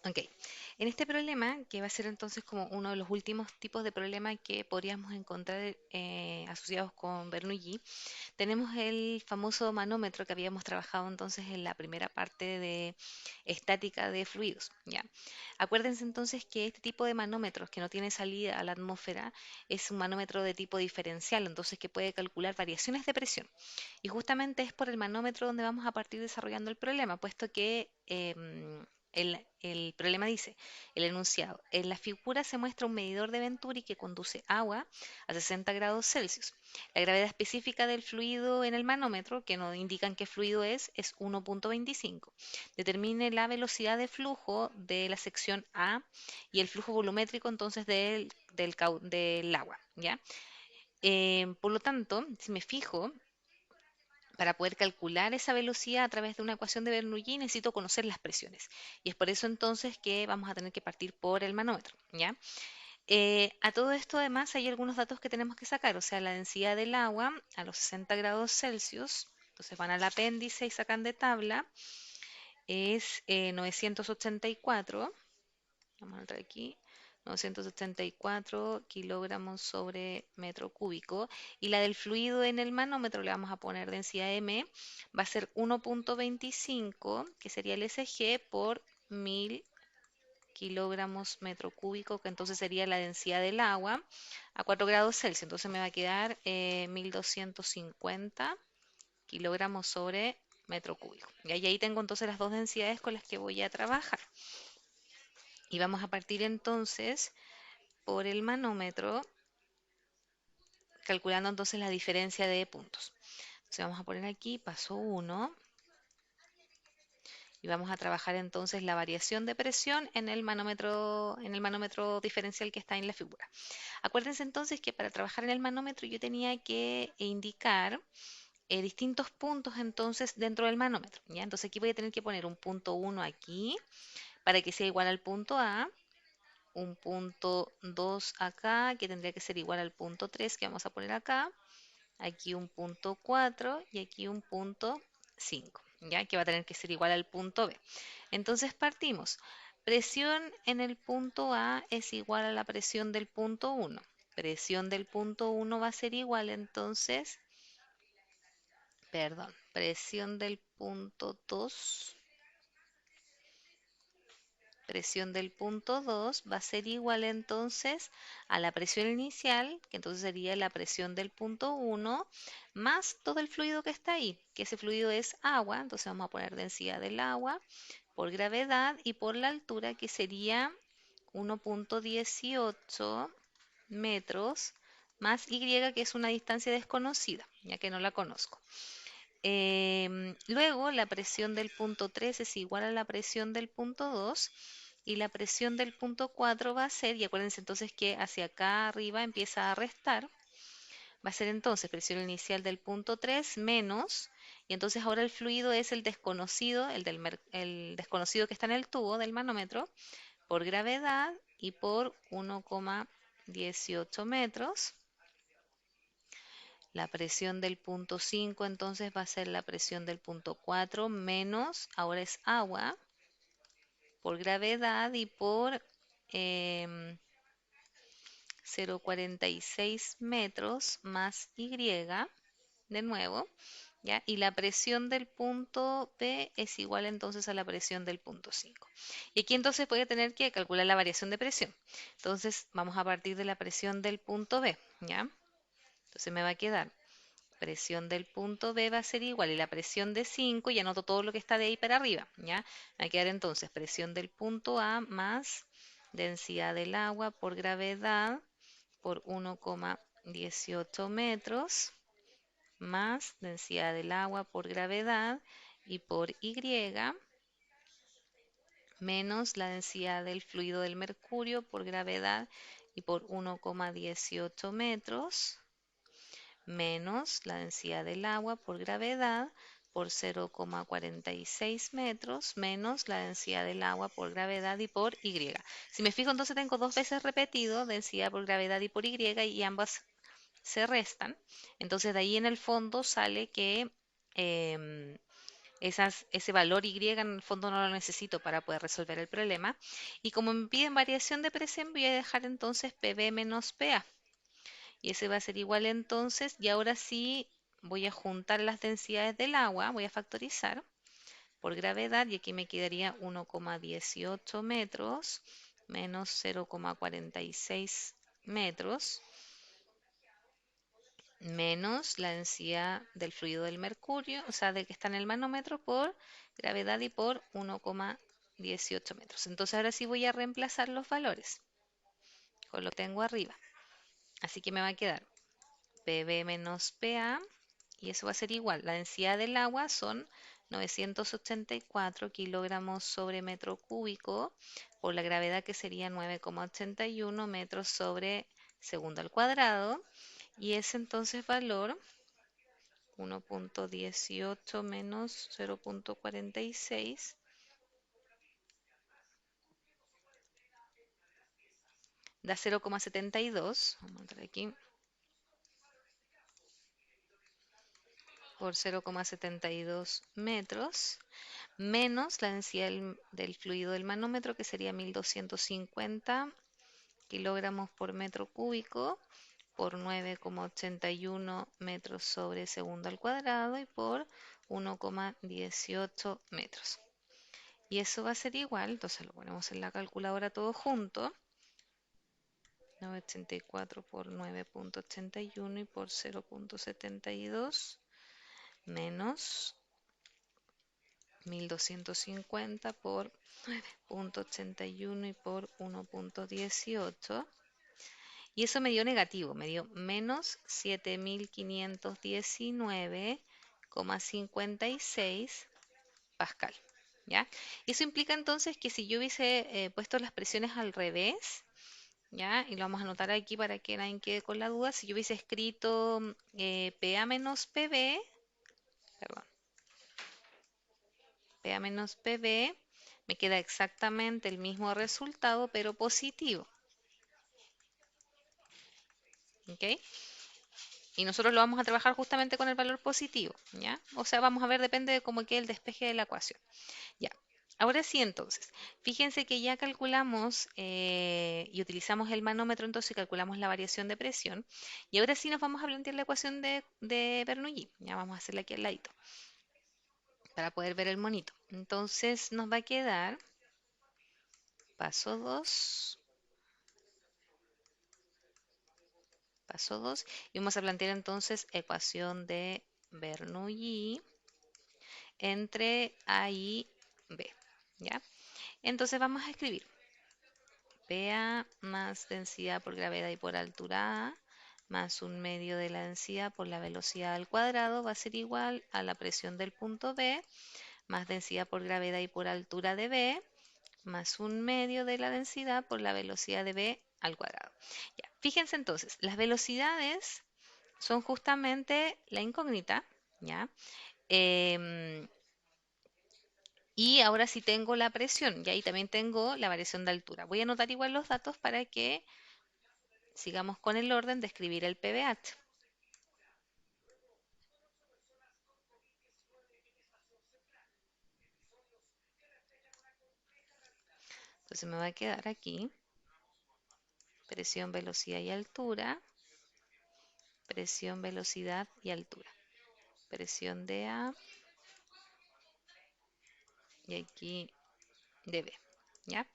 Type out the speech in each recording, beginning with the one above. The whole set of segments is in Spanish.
Ok, en este problema, que va a ser entonces como uno de los últimos tipos de problema que podríamos encontrar asociados con Bernoulli, tenemos el famoso manómetro que habíamos trabajado entonces en la primera parte de estática de fluidos, ¿ya? Acuérdense entonces que este tipo de manómetros que no tiene salida a la atmósfera es un manómetro de tipo diferencial, entonces que puede calcular variaciones de presión. Y justamente es por el manómetro donde vamos a partir desarrollando el problema, puesto que el problema dice, el enunciado, en la figura se muestra un medidor de Venturi que conduce agua a 60 grados Celsius. La gravedad específica del fluido en el manómetro, que nos indican qué fluido es 1.25. Determine la velocidad de flujo de la sección A y el flujo volumétrico entonces del agua, ¿ya? Por lo tanto, si me fijo, para poder calcular esa velocidad a través de una ecuación de Bernoulli necesito conocer las presiones. Y es por eso entonces que vamos a tener que partir por el manómetro, ¿ya? A todo esto además hay algunos datos que tenemos que sacar, o sea, la densidad del agua a los 60 grados Celsius, entonces van al apéndice y sacan de tabla, es 984, vamos a entrar aquí, 984 kilogramos sobre metro cúbico. Y la del fluido en el manómetro le vamos a poner densidad M, va a ser 1.25, que sería el SG, por 1000 kilogramos metro cúbico, que entonces sería la densidad del agua a 4 grados Celsius. Entonces me va a quedar 1250 kilogramos sobre metro cúbico. Y ahí tengo entonces las dos densidades con las que voy a trabajar. Y vamos a partir entonces por el manómetro, calculando entonces la diferencia de puntos. Entonces vamos a poner aquí paso 1 y vamos a trabajar entonces la variación de presión en el manómetro diferencial que está en la figura. Acuérdense entonces que para trabajar en el manómetro yo tenía que indicar distintos puntos entonces dentro del manómetro, ¿ya? Entonces aquí voy a tener que poner un punto 1 aquí para que sea igual al punto A, un punto 2 acá que tendría que ser igual al punto 3 que vamos a poner acá, aquí un punto 4 y aquí un punto 5, ¿ya? Que va a tener que ser igual al punto B. Entonces partimos. Presión en el punto A es igual a la presión del punto 1. Presión del punto 1 va a ser igual entonces, perdón, presión del punto 2. Presión del punto 2 va a ser igual entonces a la presión inicial, que entonces sería la presión del punto 1, más todo el fluido que está ahí, que ese fluido es agua, entonces vamos a poner densidad del agua por gravedad y por la altura, que sería 1.18 metros, más Y, que es una distancia desconocida, ya que no la conozco. Luego, la presión del punto 3 es igual a la presión del punto 2 y la presión del punto 4 va a ser, y acuérdense entonces que hacia acá arriba empieza a restar, va a ser entonces presión inicial del punto 3 menos, y entonces ahora el fluido es el desconocido, el desconocido que está en el tubo del manómetro, por gravedad y por 1,18 metros. La presión del punto 5 entonces va a ser la presión del punto 4 menos, ahora es agua, por gravedad y por 0,46 metros más Y, de nuevo, ¿ya? Y la presión del punto B es igual entonces a la presión del punto 5. Y aquí entonces voy a tener que calcular la variación de presión. Entonces vamos a partir de la presión del punto B, ¿ya? Entonces me va a quedar presión del punto B va a ser igual y la presión de 5 y anoto todo lo que está de ahí para arriba, ¿ya? Me va a quedar entonces presión del punto A más densidad del agua por gravedad por 1,18 metros más densidad del agua por gravedad y por Y menos la densidad del fluido del mercurio por gravedad y por 1,18 metros menos la densidad del agua por gravedad por 0,46 metros menos la densidad del agua por gravedad y por Y. Si me fijo, entonces tengo dos veces repetido densidad por gravedad y por Y ambas se restan. Entonces de ahí en el fondo sale que em, ese valor Y en el fondo no lo necesito para poder resolver el problema. Y como me piden variación de presión, voy a dejar entonces PB menos PA. Y ese va a ser igual entonces, y ahora sí voy a juntar las densidades del agua, voy a factorizar por gravedad, y aquí me quedaría 1,18 metros menos 0,46 metros menos la densidad del fluido del mercurio, o sea, del que está en el manómetro por gravedad y por 1,18 metros. Entonces ahora sí voy a reemplazar los valores, con lo que tengo arriba. Así que me va a quedar PB menos PA, y eso va a ser igual. La densidad del agua son 984 kilogramos sobre metro cúbico por la gravedad, que sería 9,81 metros sobre segundo al cuadrado. Y ese entonces valor, 1,18 menos 0,46, da 0,72. Vamos a entrar aquí por 0,72 metros, menos la densidad del fluido del manómetro, que sería 1250 kilogramos por metro cúbico por 9,81 metros sobre segundo al cuadrado y por 1,18 metros. Y eso va a ser igual, entonces lo ponemos en la calculadora todo junto. 984 por 9,81 y por 0,72 menos 1250 por 9,81 y por 1,18. Y eso me dio negativo, me dio menos 7519,56 pascal. ¿Ya? Eso implica entonces que si yo hubiese puesto las presiones al revés, ¿ya? Y lo vamos a anotar aquí para que nadie quede con la duda. Si yo hubiese escrito PA menos PB, perdón, PA menos PB, me queda exactamente el mismo resultado, pero positivo. ¿Ok? Y nosotros lo vamos a trabajar justamente con el valor positivo, ¿ya? O sea, vamos a ver, depende de cómo quede el despeje de la ecuación. Ya. Ahora sí, entonces, fíjense que ya calculamos y utilizamos el manómetro, entonces calculamos la variación de presión. Y ahora sí nos vamos a plantear la ecuación de Bernoulli. Ya vamos a hacerla aquí al ladito para poder ver el monito. Entonces nos va a quedar paso 2, paso 2, y vamos a plantear entonces ecuación de Bernoulli entre A y B. ¿Ya? Entonces vamos a escribir PA más densidad por gravedad y por altura A, más un medio de la densidad por la velocidad al cuadrado, va a ser igual a la presión del punto B, más densidad por gravedad y por altura de B, más un medio de la densidad por la velocidad de B al cuadrado. Ya, fíjense entonces, las velocidades son justamente la incógnita, ¿ya? Em, y ahora sí tengo la presión, y ahí también tengo la variación de altura. Voy a anotar igual los datos para que sigamos con el orden de escribir el PBH. Entonces me va a quedar aquí presión, velocidad y altura, presión, velocidad y altura. Presión de A y aquí de B. ¿Ya?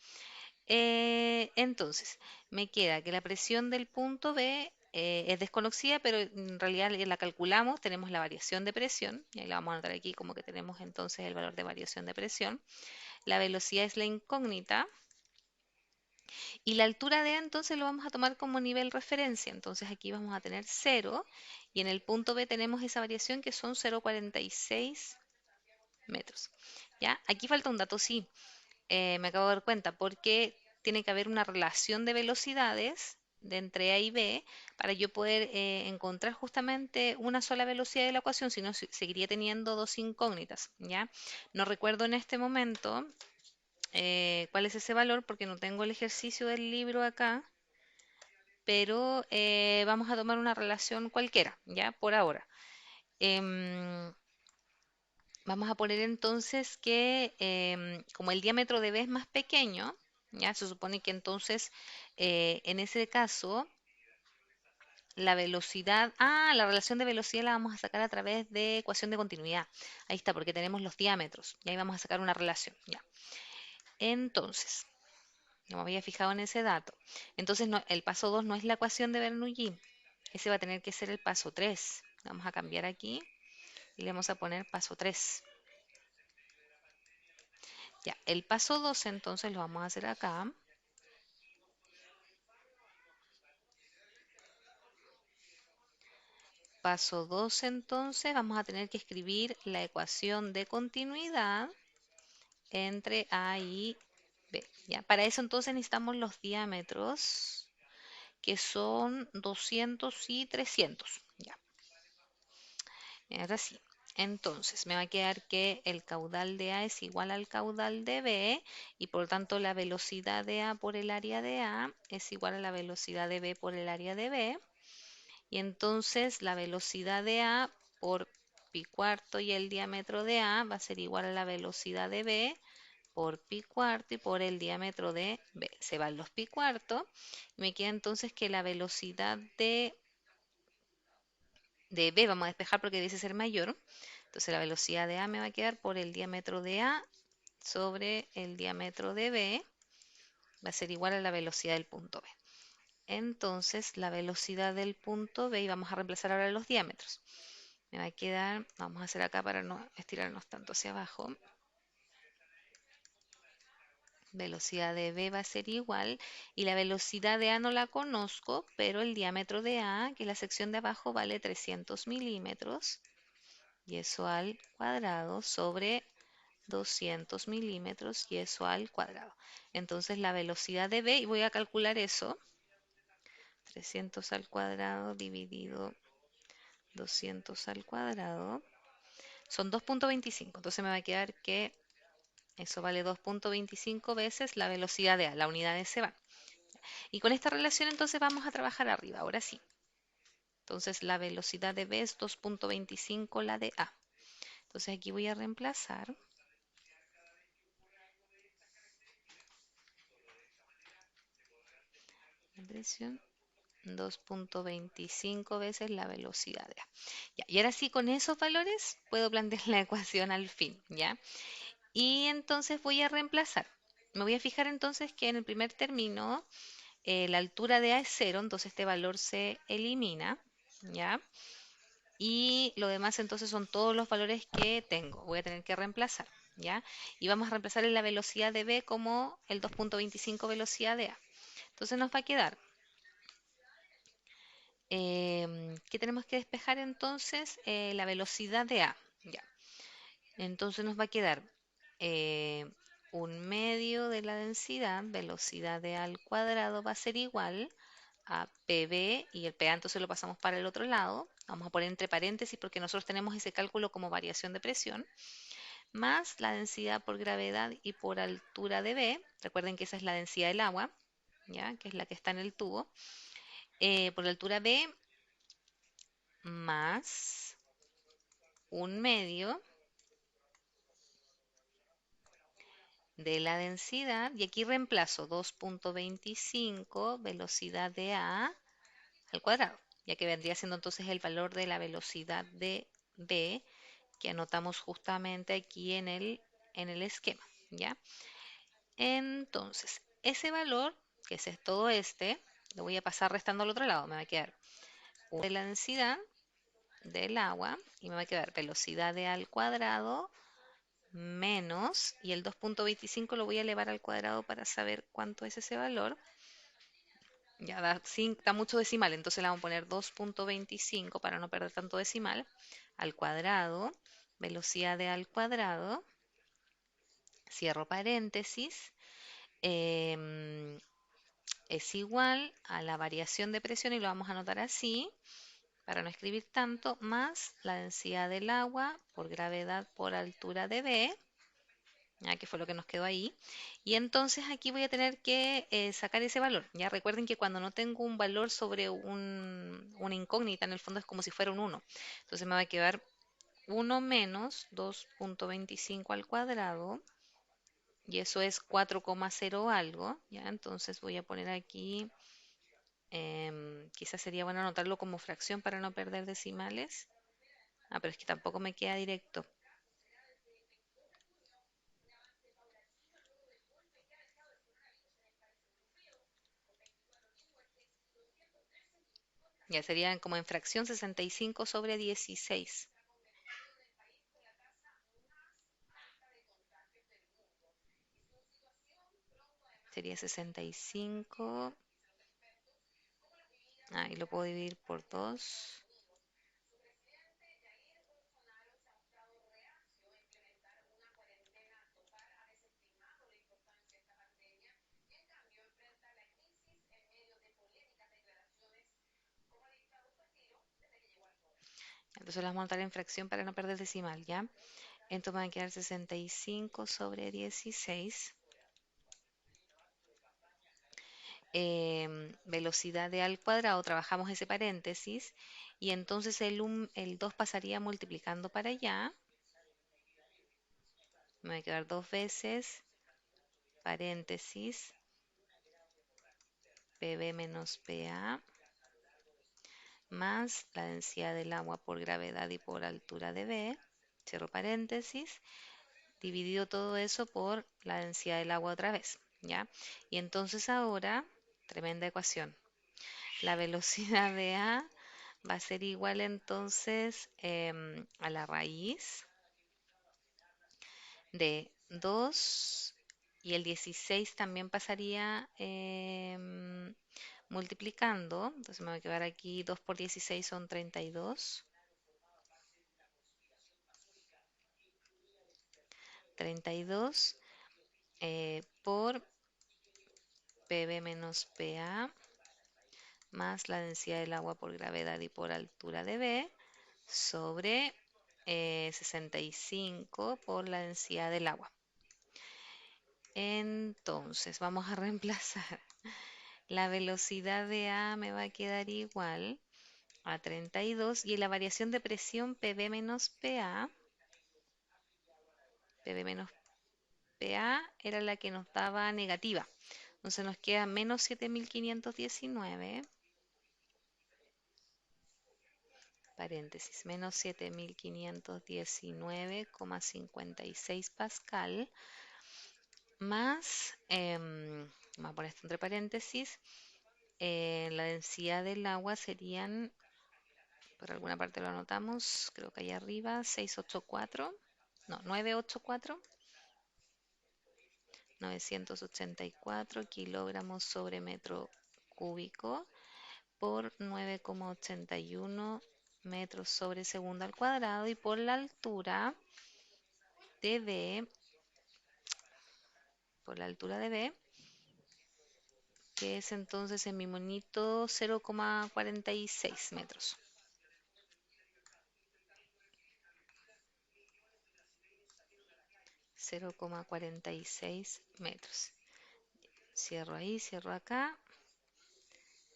Entonces, me queda que la presión del punto B es desconocida, pero en realidad la calculamos, tenemos la variación de presión, y ahí la vamos a anotar aquí como que tenemos entonces el valor de variación de presión. La velocidad es la incógnita, y la altura de A entonces lo vamos a tomar como nivel referencia. Entonces aquí vamos a tener 0 y en el punto B tenemos esa variación que son 0,46 metros. ¿Ya? Aquí falta un dato, sí, me acabo de dar cuenta, porque tiene que haber una relación de velocidades de entre A y B para yo poder encontrar justamente una sola velocidad de la ecuación, si no seguiría teniendo dos incógnitas, ¿ya? No recuerdo en este momento cuál es ese valor porque no tengo el ejercicio del libro acá, pero vamos a tomar una relación cualquiera, ¿ya? Por ahora. Em, Vamos a poner entonces que como el diámetro de B es más pequeño, ya se supone que entonces en ese caso la velocidad, la relación de velocidad la vamos a sacar a través de ecuación de continuidad. Ahí está, porque tenemos los diámetros y ahí vamos a sacar una relación, ya. Entonces, no me había fijado en ese dato. Entonces, el paso 2 no es la ecuación de Bernoulli, ese va a tener que ser el paso 3. Vamos a cambiar aquí y le vamos a poner paso 3. Ya, el paso 2 entonces lo vamos a hacer acá. Paso 2 entonces vamos a tener que escribir la ecuación de continuidad entre A y B. ¿Ya? Para eso entonces necesitamos los diámetros que son 200 y 300. ¿Ya? Ahora sí. Entonces me va a quedar que el caudal de A es igual al caudal de B y por lo tanto la velocidad de A por el área de A es igual a la velocidad de B por el área de B. Y entonces la velocidad de A por pi cuarto y el diámetro de A va a ser igual a la velocidad de B por pi cuarto y por el diámetro de B. Se van los pi cuarto. Y me queda entonces que la velocidad de B vamos a despejar porque dice ser mayor. Entonces la velocidad de A me va a quedar por el diámetro de A sobre el diámetro de B. Va a ser igual a la velocidad del punto B. Entonces la velocidad del punto B, y vamos a reemplazar ahora los diámetros. Me va a quedar, vamos a hacer acá para no estirarnos tanto hacia abajo. Velocidad de B va a ser igual y la velocidad de A no la conozco, pero el diámetro de A, que es la sección de abajo, vale 300 milímetros y eso al cuadrado sobre 200 milímetros y eso al cuadrado. Entonces la velocidad de B, y voy a calcular eso, 300 al cuadrado dividido 200 al cuadrado, son 2,25. Entonces me va a quedar que eso vale 2,25 veces la velocidad de A, la unidad de se van. Y con esta relación entonces vamos a trabajar arriba, ahora sí. Entonces la velocidad de B es 2,25 la de A. Entonces aquí voy a reemplazar. La presión 2,25 veces la velocidad de A. Ya, y ahora sí, con esos valores puedo plantear la ecuación al fin, ¿ya? Y entonces voy a reemplazar. Me voy a fijar entonces que en el primer término la altura de A es cero, entonces este valor se elimina, ¿ya? Y lo demás entonces son todos los valores que tengo. Voy a tener que reemplazar, ¿ya? Y vamos a reemplazar en la velocidad de B como el 2,25 velocidad de A. Entonces nos va a quedar, ¿qué tenemos que despejar entonces? La velocidad de A, ¿ya? Entonces nos va a quedar eh, un medio de la densidad, velocidad de A al cuadrado va a ser igual a PB y el PA entonces lo pasamos para el otro lado. Vamos a poner entre paréntesis porque nosotros tenemos ese cálculo como variación de presión, más la densidad por gravedad y por altura de B. Recuerden que esa es la densidad del agua, ¿ya? Que es la que está en el tubo. Por la altura B más un medio de la densidad, y aquí reemplazo 2,25 velocidad de A al cuadrado, ya que vendría siendo entonces el valor de la velocidad de B que anotamos justamente aquí en el esquema, ¿ya? Entonces, ese valor, que es todo este, lo voy a pasar restando al otro lado, me va a quedar de la densidad del agua y me va a quedar velocidad de A al cuadrado menos, y el 2,25 lo voy a elevar al cuadrado para saber cuánto es ese valor. Ya da mucho decimal, entonces le vamos a poner 2,25 para no perder tanto decimal, al cuadrado, velocidad de A al cuadrado, cierro paréntesis, em, es igual a la variación de presión, y lo vamos a anotar así, para no escribir tanto, más la densidad del agua por gravedad por altura de B, ya que fue lo que nos quedó ahí. Y entonces aquí voy a tener que sacar ese valor. Ya recuerden que cuando no tengo un valor sobre una incógnita, en el fondo es como si fuera un uno. Entonces me va a quedar uno menos 2,25 al cuadrado, y eso es 4,0 algo, ¿ya? Entonces voy a poner aquí, quizás sería bueno anotarlo como fracción para no perder decimales. Ah, pero es que tampoco me queda directo. Ya serían como en fracción 65 sobre 16. Sería 65. Ah, y lo puedo dividir por 2. Entonces las vamos a montar en fracción para no perder decimal, ¿ya? Entonces van a quedar 65 sobre 16. Velocidad de al cuadrado, trabajamos ese paréntesis, y entonces el 2 pasaría multiplicando para allá. Me va a quedar dos veces, paréntesis, PB menos PA, más la densidad del agua por gravedad y por altura de B, cierro paréntesis, dividido todo eso por la densidad del agua otra vez, ¿ya? Y entonces ahora, tremenda ecuación, la velocidad de A va a ser igual entonces a la raíz de 2, y el 16 también pasaría multiplicando. Entonces me va a quedar aquí 2 por 16 son 32. 32 por PB menos PA más la densidad del agua por gravedad y por altura de B sobre 65 por la densidad del agua. Entonces vamos a reemplazar. La velocidad de A me va a quedar igual a 32, y la variación de presión PB menos PA, PB menos PA era la que nos daba negativa. Entonces nos queda menos 7.519, paréntesis, menos 7.519,56 pascal, más, vamos a poner esto entre paréntesis, la densidad del agua serían, por alguna parte lo anotamos, creo que ahí arriba, 684, no, 984, 984 kilogramos sobre metro cúbico por 9,81 metros sobre segundo al cuadrado, y por la altura de B, por la altura de B, que es entonces en mi monito 0,46 metros. 0,46 metros. Cierro ahí, cierro acá.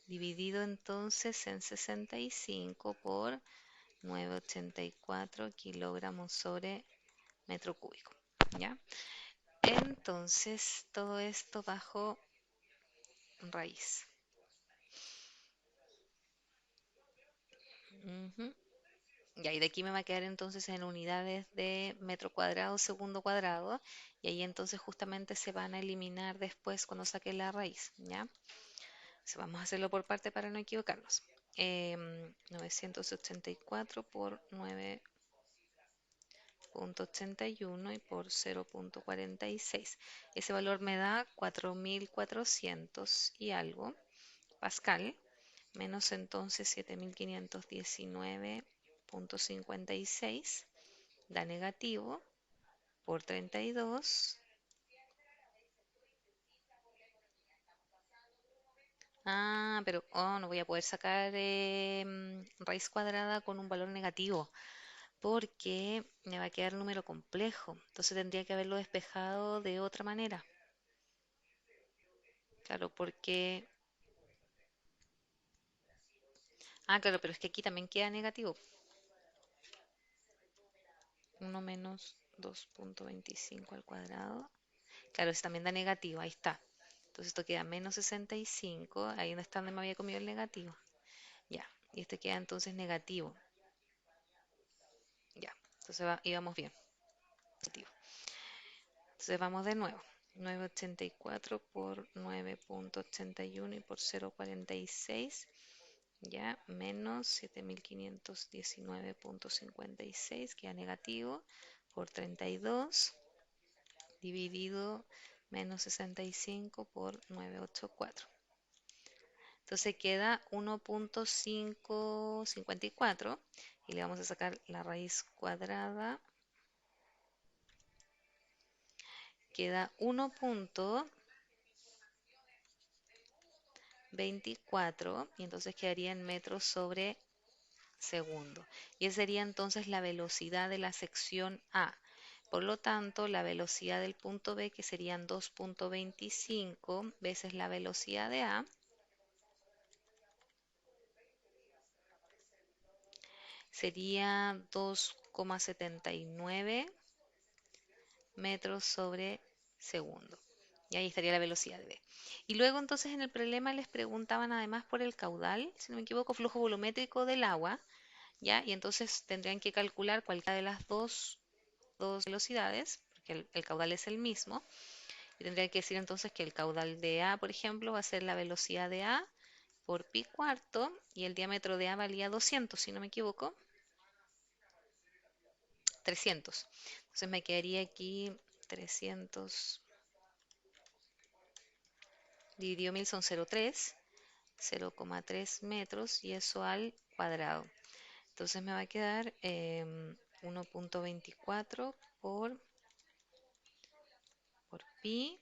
Dividido entonces en 65 por 9,84 kilogramos sobre metro cúbico. ¿Ya? Entonces, todo esto bajo raíz. Ujú. Y ahí de aquí me va a quedar entonces en unidades de metro cuadrado, segundo cuadrado, y ahí entonces justamente se van a eliminar después cuando saque la raíz, ¿ya? Entonces vamos a hacerlo por parte para no equivocarnos. 984 por 9,81 y por 0,46. Ese valor me da 4.400 y algo pascal, menos entonces 7.519,56 da negativo por 32. Ah, pero no voy a poder sacar raíz cuadrada con un valor negativo, porque me va a quedar número complejo. Entonces tendría que haberlo despejado de otra manera. Claro, porque... Ah, claro, pero es que aquí también queda negativo. 1 menos 2.25 al cuadrado. Claro, ese también da negativo, ahí está. Entonces esto queda menos 65, ahí no está donde me había comido el negativo. Ya, y este queda entonces negativo. Ya, entonces íbamos bien. Positivo. Entonces vamos de nuevo. 9,84 por 9,81 y por 0,46, ya, menos 7.519,56, queda negativo, por 32, dividido menos 65 por 984. Entonces queda 1,554 y le vamos a sacar la raíz cuadrada. Queda 1,24 y entonces quedaría en metros sobre segundo. Y esa sería entonces la velocidad de la sección A. Por lo tanto, la velocidad del punto B, que serían 2,25 veces la velocidad de A, sería 2,79 metros sobre segundo. Y ahí estaría la velocidad de B. Y luego entonces en el problema les preguntaban además por el caudal, si no me equivoco, flujo volumétrico del agua, ¿ya? Y entonces tendrían que calcular cualquiera de las dos velocidades, porque el caudal es el mismo. Y tendría que decir entonces que el caudal de A, por ejemplo, va a ser la velocidad de A por pi cuarto y el diámetro de A valía 200, si no me equivoco, 300. Entonces me quedaría aquí 300 dividido 1000 son 0,3 metros y eso al cuadrado. Entonces me va a quedar 1,24 por pi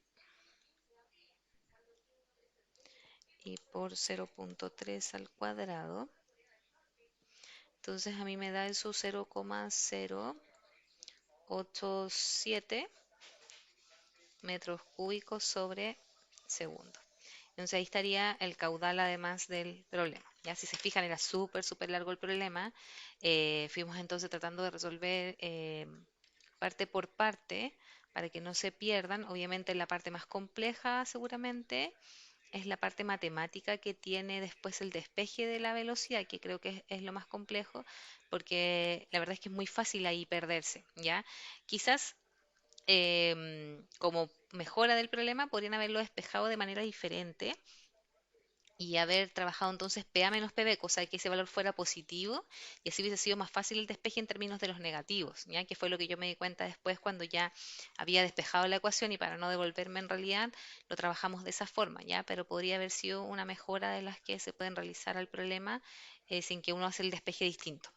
y por 0,3 al cuadrado. Entonces a mí me da eso 0,087 metros cúbicos sobre segundo. Entonces ahí estaría el caudal además del problema. Ya si se fijan era súper largo el problema. Fuimos entonces tratando de resolver parte por parte para que no se pierdan. Obviamente la parte más compleja seguramente es la parte matemática que tiene después el despeje de la velocidad, que creo que es lo más complejo, porque la verdad es que es muy fácil ahí perderse, ¿ya? Quizás como mejora del problema podrían haberlo despejado de manera diferente y haber trabajado entonces PA menos PB, cosa de que ese valor fuera positivo y así hubiese sido más fácil el despeje en términos de los negativos, ¿ya? Que fue lo que yo me di cuenta después cuando ya había despejado la ecuación y para no devolverme en realidad lo trabajamos de esa forma, ¿ya? Pero podría haber sido una mejora de las que se pueden realizar al problema sin que uno hace el despeje distinto.